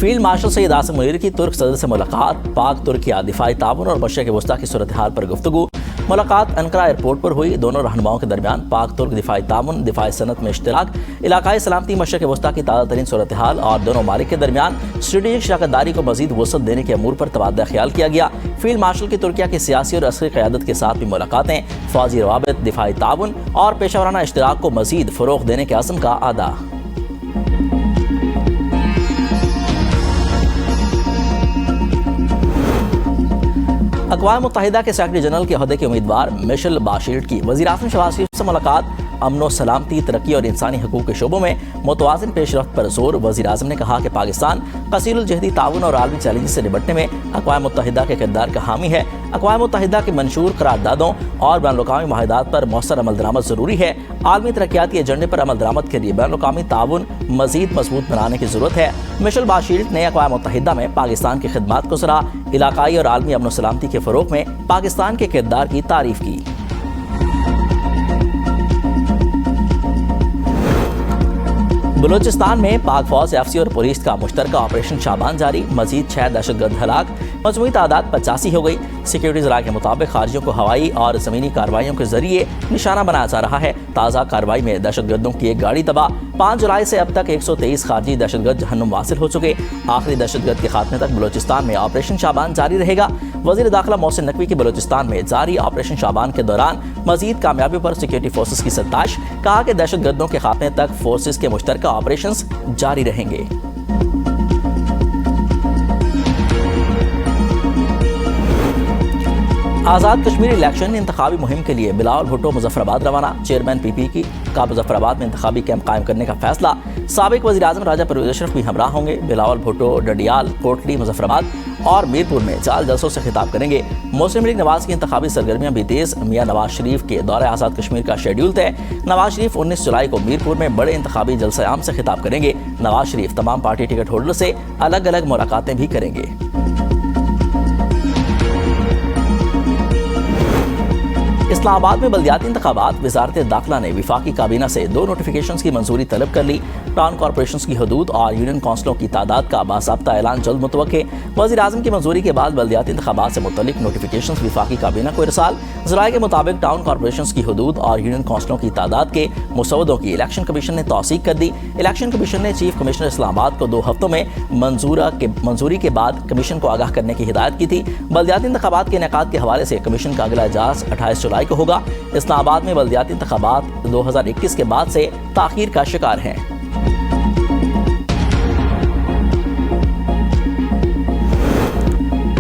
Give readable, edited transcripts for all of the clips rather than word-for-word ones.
Field marshal Saeed Asim Munir की तुर्क सदर से मुलाकात, पाक तुर्किया दिफाई ताउन और मशरिक़ वस्ता की सूरत हाल पर गुफ्तगू। मुलाकात अंकारा एयरपोर्ट पर हुई। दोनों रहनुमाओं के दरमियान पाक तुर्क दिफाई ताउन, दिफाई सनत में इश्तराक, इलाकाई सलामती, मशरिक़ वस्ता की ताज़ा तरीन सूरत हाल और दोनों मालिक के दरमियान स्ट्रेटेजिक शराकतदारी को मजीद वसअत देने के अमूर पर तबादला ख्याल किया गया। फील्ड मार्शल की तुर्किया की सियासी और अस्करी क़यादत के साथ भी मुलाकातें, फ़ौजी रवाबित, दिफाई ताउन और पेशावराना इश्तराक को मजीद फ़रोग़ देने के अज़्म का अदा। अक़वाम मुत्तहिदा के सेक्रेटरी जनरल के ओहदे के उम्मीदवार मिशेल बाशीर की वज़ीर-ए-आज़म शहबाज शरीफ से मुलाकात, अमन सलामती, तरक्की और इंसानी हकूक़ के शोबों में मुतवाज़िन पेशरफ्त पर जोर। वज़ीर-ए-आज़म ने कहा कि पाकिस्तान कसीरुल जहदी ताउन और आलमी चैलेंज से निपटने में अक़वाम मुत्तहिदा के किरदार का हामी है। अक़वाम मुत्तहिदा के मंशूर करारदादों और बैनुल-अक़वामी मुआहदात पर मौसर अमल दरामद ज़रूरी है। आलमी तरक्याती एजेंडे पर अमल दरामद के लिए बैनुल-अक़वामी ताउन मज़ीद मजबूत बनाने की ज़रूरत है। मिशेल बाशीर ने अक़वाम मुत्तहिदा में पाकिस्तान की खिदमात को सराहा, इलाकाई और आलमी अमन सलामती के फ़रोग़ में पाकिस्तान के किरदार की तारीफ़ की। बलूचिस्तान में पाक फौज, एफसी और पुलिस का मुश्तरका ऑपरेशन शाबान जारी। मजीद 6 दहशतगर्द हलाक, मजमूई तादाद 85 हो गई। सिक्योरिटी ज़राए के मुताबिक खारजियों को हवाई और ज़मीनी कार्रवाइयों के जरिए निशाना बनाया जा रहा है। ताज़ा कार्रवाई में दहशतगर्दों की एक गाड़ी तबाह। 5 जुलाई से अब तक 123 खारजी दहशतगर्द जहन्नुम वासिल हो चुके। आखिरी दहशतगर्द के खात्मे तक बलूचिस्तान में ऑपरेशन शाबान जारी रहेगा। वज़ीर दाखिला मोहसिन नकवी की बलूचिस्तान में जारी ऑपरेशन शाबान के दौरान मजीद कामयाबी पर सिक्योरिटी फोर्सेस की सत्ताश। कहा कि दहशतगर्दों के खात्मे तक फोर्सेस के मुश्तरका ऑपरेशंस जारी रहेंगे। आज़ाद कश्मीर इलेक्शन इंतखाबी मुहिम के लिए बिलावल भुट्टो मुजफ्फराबाद रवाना। चेयरमैन पीपी का मुजफ्फराबाद में इंतखाबी कैंप कायम करने का फैसला। साबिक वज़ीर-ए-आज़म राजा परवेज़ अशरफ भी हमराह होंगे। बिलावल भुट्टो डडियाल, कोटली, मुजफ्फराबाद और मीरपुर में जाल जलसों से खिताब करेंगे। मुस्लिम लीग नवाज की इंतखाबी सरगर्मियां भी तेज। मियां नवाज शरीफ के दौरे आज़ाद कश्मीर का शेड्यूल तय। नवाज शरीफ 19 जुलाई को मीरपुर में बड़े इंतखाबी जलसा आम से खिताब करेंगे। नवाज शरीफ तमाम पार्टी टिकट होल्डर से अलग अलग मुलाकातें भी करेंगे। इस्लामाबाद में बल्दियाती इंतखाबात। वज़ारत दाखिला ने विफाकी काबीना से 2 नोटिफिकेशंस की मंजूरी तलब कर ली। टाउन कॉरपोरेशंस की हदूद और यूनियन काउंसिलों की तादाद का बाज़ाब्ता ऐलान जल्द मुतवक्के। वज़ीर-ए-आज़म की मंजूरी के बाद बल्दियाती इंतखाबात से मुतल्लिक नोटिफिकेशंस विफाकी काबीना को इरसाल। ज़राए के मुताबिक टाउन कॉरपोरेशंस की हदूद और यूनियन काउंसिलों की तादाद के मुसवदों की इलेक्शन कमीशन ने तौसीक कर दी। इलेक्शन कमीशन ने चीफ कमिश्नर इस्लामाबाद को 2 हफ्तों में मंजूरी के बाद कमीशन को आगाह करने की हिदायत की थी। बल्दियाती इंतखाबात के इनेकाद के हवाले से कमीशन का अगला इजलास 28 जुलाई को होगा। इस्लामाबाद में बल्दियाती इंतखाबात 2021 के बाद से ताखीर का शिकार हैं।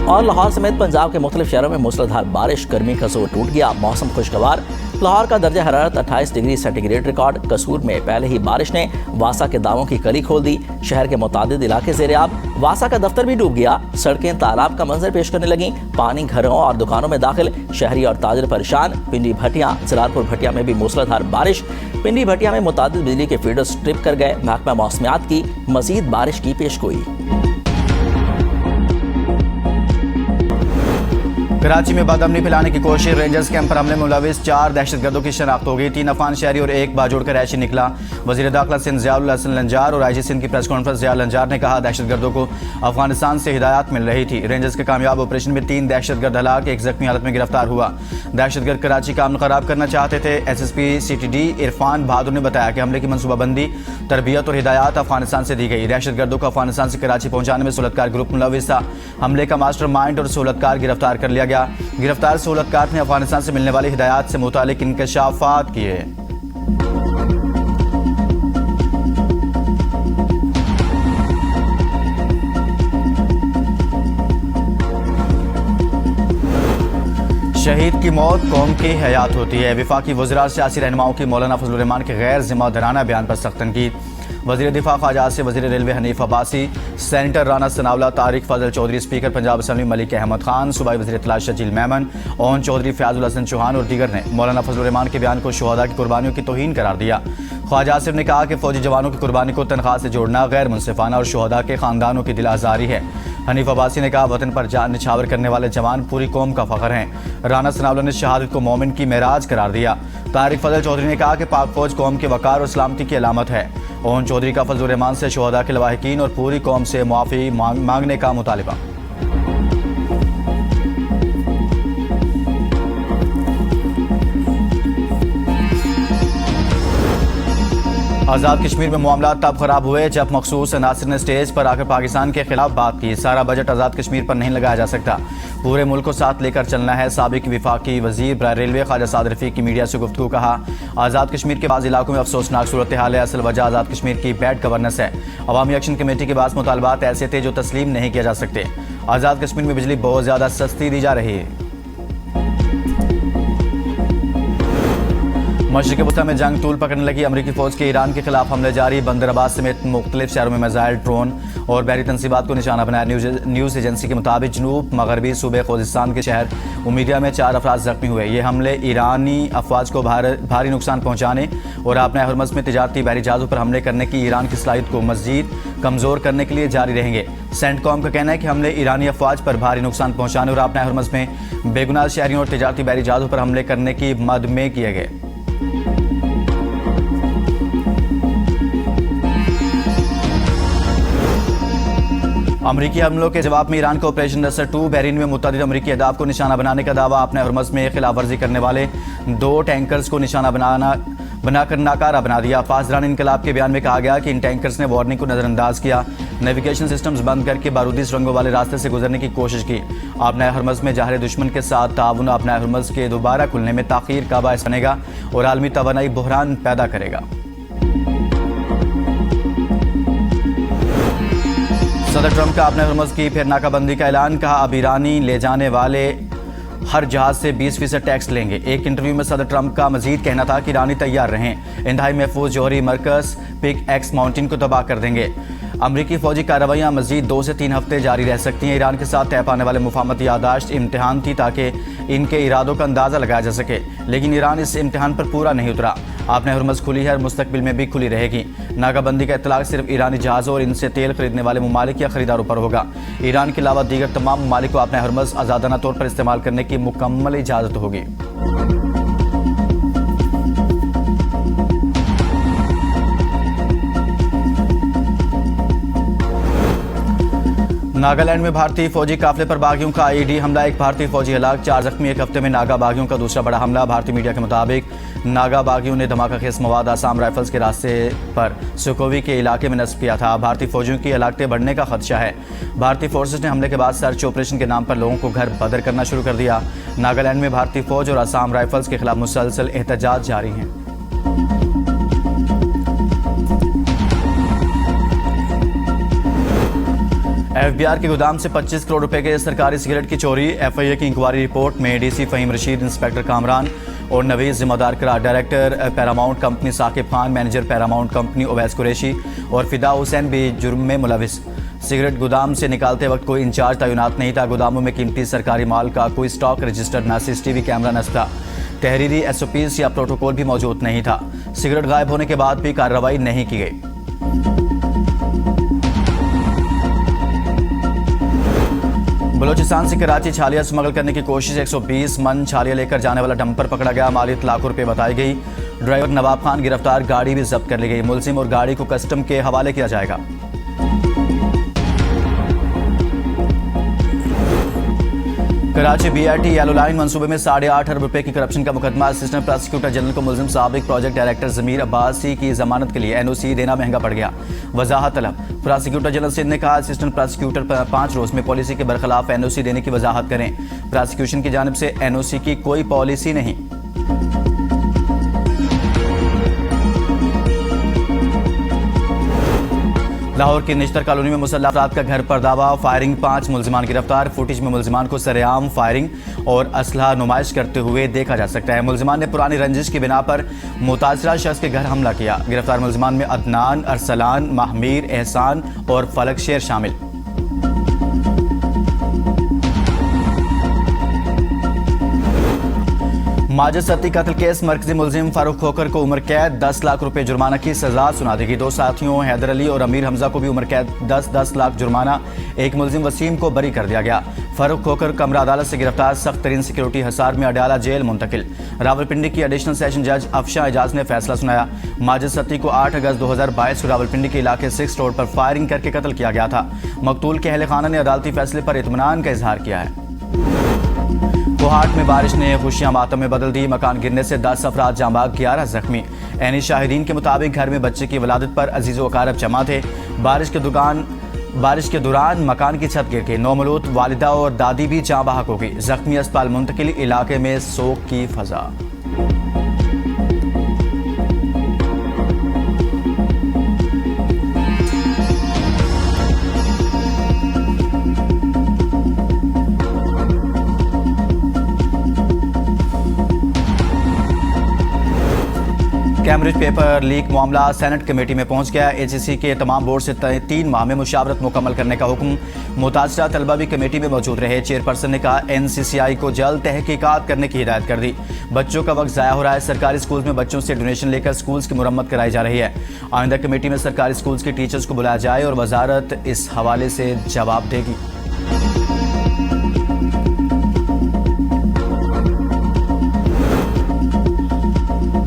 और लाहौर समेत पंजाब के मुख्तलिफ शहरों में मूसलाधार बारिश, गर्मी का जोर टूट गया। मौसम खुशगवार। लाहौर का दर्जा हरारत 28 डिग्री सेंटीग्रेड रिकॉर्ड। कसूर में पहले ही बारिश ने वासा के दावों की कली खोल दी। शहर के मुतादिद इलाके ज़ेर-ए-आब। वासा का दफ्तर भी डूब गया। सड़कें तालाब का मंजर पेश करने लगीं। पानी घरों और दुकानों में दाखिल। शहरी और ताजिर परेशान। पिंडी भटिया, जलालपुर भटिया में भी मूसलाधार बारिश। पिंडी भटिया में मुतादिद बिजली के फीडर्स ट्रिप कर गए। महकमा मौसमियात की मजीद बारिश की पेशगोई। कराची में बदअमनी फैलाने की कोशिश। रेंजर्स कैंप पर हमले में मुलविस 4 दहशतगर्दों की शनाख्त हो गई। 3 अफगान शहरी और 1 बाजोड़ का रैशी निकला। वज़ीर दाखिला सिंध ज़ियाउल हसन लंजार और IG सिंध की प्रेस कॉन्फ्रेंस। ज़ियाउल लंजार ने कहा दहशतगर्दों को अफगानिस्तान से हिदायत मिल रही थी। रेंजर्स के कामयाब ऑपरेशन में 3 दहशतगर्द हलाक, 1 जख्मी हालत में गिरफ्तार हुआ। दहशतगर्द कराची का अमन खराब करना चाहते थे। SSP CTD इरफान बहादुर ने बताया कि हमले की मनसूबाबंदी, तरबियत और हिदायत अफगानिस्तान से दी गई। दहशतगर्दों को अफगानिस्तान से कराची पहुंचाने में सहूलतकार ग्रुप मुलविस था। हमले का मास्टर माइंड और सहूलतकार गिरफ्तार कर लिया गया। गिरफ्तार सहूलतकार ने अफगानिस्तान से मिलने वाली हिदायत से मुतालिक इंकशाफात किए। शहीद की मौत कौम की हयात होती है। वफाकी वज़रा सियासी रहनुमाओं की मौलाना फजलुर रहमान के गैर जिम्मेदाराना बयान पर सख्त तनकीद। वज़ीर दिफा ख्वाजा आसिफ, वज़ीर रेलवे हनीफ अब्बासी, सेनेटर राना सनावला, तारिक फजल चौधरी, स्पीकर पंजाब असम्बली मलिक अहमद खान, सूबाई वज़ीर इत्तला शजील मेमन, ओन चौधरी, फयाजुल हसन चौहान और दीगर ने मौलाना फजलुर रहमान के बयान को शुहदा की कुर्बानियों की तौहीन करार दिया। ख्वाजा आसिफ ने कहा कि फौजी जवानों की कुर्बानी को तनख्वाह से जोड़ना गैर मुनसिफाना और शुहदा के खानदानों की दिल आज़ारी है। हनीफ अब्बासी ने कहा वतन पर जान निछावर करने वाले जवान पूरी कौम का फ़ख्र हैं। राना सनावला ने शहादत को मोमिन की मेराज करार दिया। तारिक फजल चौधरी ने कहा कि पाक फौज कौम के वकार और सलामती की अलामत है। ओन चौधरी का फजल रहमान से शोहदा के लवाहिकीन और पूरी कौम से मुआफ़ी मांगने का मुतालिबा। आज़ाद कश्मीर में मामला तब खराब हुए जब मखसूस अनासर ने स्टेज पर आकर पाकिस्तान के खिलाफ बात की। सारा बजट आज़ाद कश्मीर पर नहीं लगाया जा सकता, पूरे मुल्क को साथ लेकर चलना है। साबिक विफाकी वजीर बराए रेलवे ख्वाजा साद रफीक की मीडिया से गुफ्तगू। कहा, आज़ाद कश्मीर के बाज़ इलाकों में अफसोसनाक सूरत हाल है, असल वजह आज़ाद कश्मीर की बैड गवर्नेंस है। अवामी एक्शन कमेटी के पास मुतालबात ऐसे थे जो तस्लीम नहीं किया जा सकते। आज़ाद कश्मीर में बिजली बहुत ज़्यादा सस्ती दी जा रही है। मशरिक़ वस्ता में जंग तूल पकड़ने लगी, अमरीकी फौज के ईरान के खिलाफ हमले जारी। बंदरबाज समेत मुख्तलिफ शहरों में मिसाइल, ड्रोन और बहरी तनसीबात को निशाना बनाया। न्यूज़ एजेंसी के मुताबिक जनूब मगरबी सूबे खुज़िस्तान के शहर उमीदिया में 4 अफराद जख्मी हुए। ये हमले ईरानी अफवाज को भारी नुकसान पहुँचाने और अपने हरमज़ में तिजारती बहरी जहाज़ों पर हमले करने की ईरान की सलाहियत को मज़ीद कमज़ोर करने के लिए जारी रहेंगे। सेंटकॉम का कहना है कि हमले ईरानी अफवाज पर भारी नुकसान पहुँचाने और अपने हरमज़ में बेगुनाह शहरियों और तिजारती बहरी जहाज़ों पर हमले करने की मद में किए गए। अमरीकी हमलों के जवाब में ईरान का ऑपरेशन नसर 2 बहरीन में मुतअद्दिद अमरीकी अहदाफ को निशाना बनाने का दावा। अपने हरमज़ में खिलाफ वर्जी करने वाले 2 टैंकर्स को निशाना बनाकर नाकारा बना दिया। पासदारान इनकलाब के बयान में कहा गया कि इन टैंकर्स ने वार्निंग को नज़रअंदाज किया, नेविगेशन सिस्टम्स बंद करके बारूदी सुरंगों वाले रास्ते से गुजरने की कोशिश की। अपने हरमज़ में जाहिर दुश्मन के साथ ताउन अपने हरमज़ के दोबारा खुलने में ताख़ीर का बायस बनेगा और आलमी तवानाई बहरान पैदा करेगा। सदर ट्रंप का अपने हरमज़ की फिर नाकाबंदी का ऐलान। कहा, अब ईरानी ले जाने वाले हर जहाज से 20% टैक्स लेंगे। एक इंटरव्यू में सदर ट्रंप का मजीद कहना था कि ईरानी तैयार रहें, इंतहाई महफूज जौहरी मरकज़ पिक एक्स माउंटेन को तबाह कर देंगे। अमरीकी फौजी कार्रवाइयाँ मजीद 2 से 3 हफ्ते जारी रह सकती हैं। ईरान के साथ तय पाने वाले मुफाहमती यादाश्त इम्तिहान थी ताकि इनके इरादों का अंदाज़ा लगाया जा सके, लेकिन ईरान इस इम्तिहान पर पूरा नहीं उतरा। आपने हरमज़ खुली है और मुस्तकबिल में भी खुली रहेगी। नाकाबंदी का इतलाक सिर्फ ईरानी जहाज़ों और इनसे तेल खरीदने वाले ममालिक या खरीदारों पर होगा। ईरान के अलावा दीगर तमाम ममालिक को अपने हरमज़ आज़ादाना तौर पर इस्तेमाल करने की मुकम्मल इजाज़त होगी। नागालैंड में भारतीय फौजी काफिले पर बागियों का आईईडी हमला, 1 भारतीय फौजी हलाक, 4 जख्मी। 1 हफ्ते में नागा बागियों का दूसरा बड़ा हमला। भारतीय मीडिया के मुताबिक नागा बागियों ने धमाका खेज मवाद आसाम राइफल्स के रास्ते पर सुकोवी के इलाके में नस्ब किया था। भारतीय फौजियों की हलाकतें बढ़ने का खदशा है। भारतीय फोर्सेज ने हमले के बाद सर्च ऑपरेशन के नाम पर लोगों को घर बदर करना शुरू कर दिया। नागालैंड में भारतीय फौज और आसाम राइफल्स के खिलाफ मुसलसल एहतजाज जारी हैं। एफबीआर के गोदाम से 25 करोड़ रुपए के सरकारी सिगरेट की चोरी। एफआईए की इंक्वायरी रिपोर्ट में डीसी फहीम रशीद, इंस्पेक्टर कामरान और नवीज जिम्मेदार करार। Director Paramount company Saqib Khan, manager Paramount company Owais Qureshi और फिदा हुसैन भी जुर्म में मुलविस। सिगरेट गोदाम से निकालते वक्त कोई इंचार्ज तैनात नहीं था। गोदामों में कीमती सरकारी माल का कोई स्टॉक रजिस्टर्ड न सीसीटीवी कैमरा नस्ब था। तहरीरी SOPs या प्रोटोकॉल भी मौजूद नहीं था। सिगरेट गायब होने के बाद भी कार्रवाई नहीं की गई। बलोचिस्तान से कराची छालिया स्मगल करने की कोशिश। 120 मन छालिया लेकर जाने वाला डंपर पकड़ा गया। मालियत लाखों रुपए बताई गई। ड्राइवर नवाब खान गिरफ्तार। गाड़ी भी जब्त कर ली गई। मुलजिम और गाड़ी को कस्टम के हवाले किया जाएगा। कराची BRT येलो लाइन मंसूबे में 8.5 अरब रुपए की करप्शन का मुकदमा। असिस्टेंट प्रोसिक्यूटर जनरल को मुलजिम साबिक प्रोजेक्ट डायरेक्टर ज़मीर अब्बासी की जमानत के लिए NOC देना महंगा पड़ गया। वजाहत तलब। प्रोसिक्यूटर जनरल सिंध ने कहा, असिस्टेंट प्रोसिक्यूटर 5 रोज में पॉलिसी के बरखिलाफ NOC देने की वजाहत करें। प्रोसिक्यूशन की जानिब से NOC की कोई पॉलिसी नहीं। लाहौर की निश्तर कॉलोनी में मुसल्लह अफराद का घर पर दावा। फायरिंग, 5 मुलजिमान गिरफ्तार। फुटेज में मुलजिमान को सरेआम फायरिंग और असलहा नुमाइश करते हुए देखा जा सकता है। मुलजिमान ने पुरानी रंजिश की बिना पर मुतासरा शख्स के घर हमला किया। गिरफ्तार मुलजिमान में अदनान, अरसलान, महमीर, एहसान और फलक शेर शामिल। माजिद सत्ती कत्ल केस मरकजी मुलजिम फारूक खोकर को उम्र कैद 10 लाख रुपए जुर्माना की सजा सुना देगी। 2 साथियों हैदर अली और अमीर हमजा को भी उम्र कैद 10-10 लाख जुर्माना। एक मुलजिम वसीम को बरी कर दिया गया। फारूक खोकर कमरा अदालत से गिरफ्तार, सख्त तरीन सिक्योरिटी हिसार में अडयाला जेल मुंतकिल। रावलपिंडी की एडिशनल सेशन जज अफशा एजाज ने फैसला सुनाया। माजिद सत्ती को 8 अगस्त 2022 को रावलपिंडी के इलाके 6 रोड पर फायरिंग करके कत्ल किया गया था। मकतूल के अहले खाना ने अदालती फैसले पर इत्मीनान का इजहार किया है। कोहाट में बारिश ने खुशियां मातम में बदल दी। मकान गिरने से 10 अफराद जाँ बाग, 11 जख्मी। ऐनी शाहिदीन के मुताबिक घर में बच्चे की वलादत पर अजीज़ व अकारब जमा थे। बारिश के दौरान मकान की छत गिर गई। नौमलूद वालिदा और दादी भी जाँ बहक हो गई। जख्मी अस्पताल मुंतकिल, इलाके में सोग की फजा। कैम्ब्रिज पेपर लीक मामला सेनेट कमेटी में पहुंच गया। एचईसी के तमाम बोर्ड से 3 माह में मुशावरत मुकम्मल करने का हुक्म। मुतासरा तलबा भी कमेटी में मौजूद रहे। चेयरपर्सन ने कहा एनसीसीआई को जल्द तहकीकात करने की हिदायत कर दी। बच्चों का वक्त ज़ाया हो रहा है। सरकारी स्कूल्स में बच्चों से डोनेशन लेकर स्कूल्स की मुरम्मत कराई जा रही है। आइंदा कमेटी में सरकारी स्कूल्स के टीचर्स को बुलाया जाए और वजारत इस हवाले से जवाब देगी।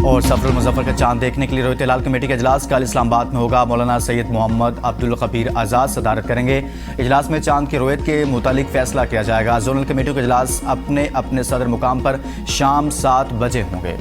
और सफरुल मुजफ्फर का चांद देखने के लिए रोहित हिलाल कमेटी का इजलास कल इस्लामाबाद में होगा। मौलाना सैयद मोहम्मद अब्दुल खबीर आज़ाद सदारत करेंगे। इजलास में चांद की रोयत के मुतालिक फैसला किया जाएगा। जोनल कमेटियों के इजलास अपने अपने सदर मुकाम पर शाम 7 बजे होंगे।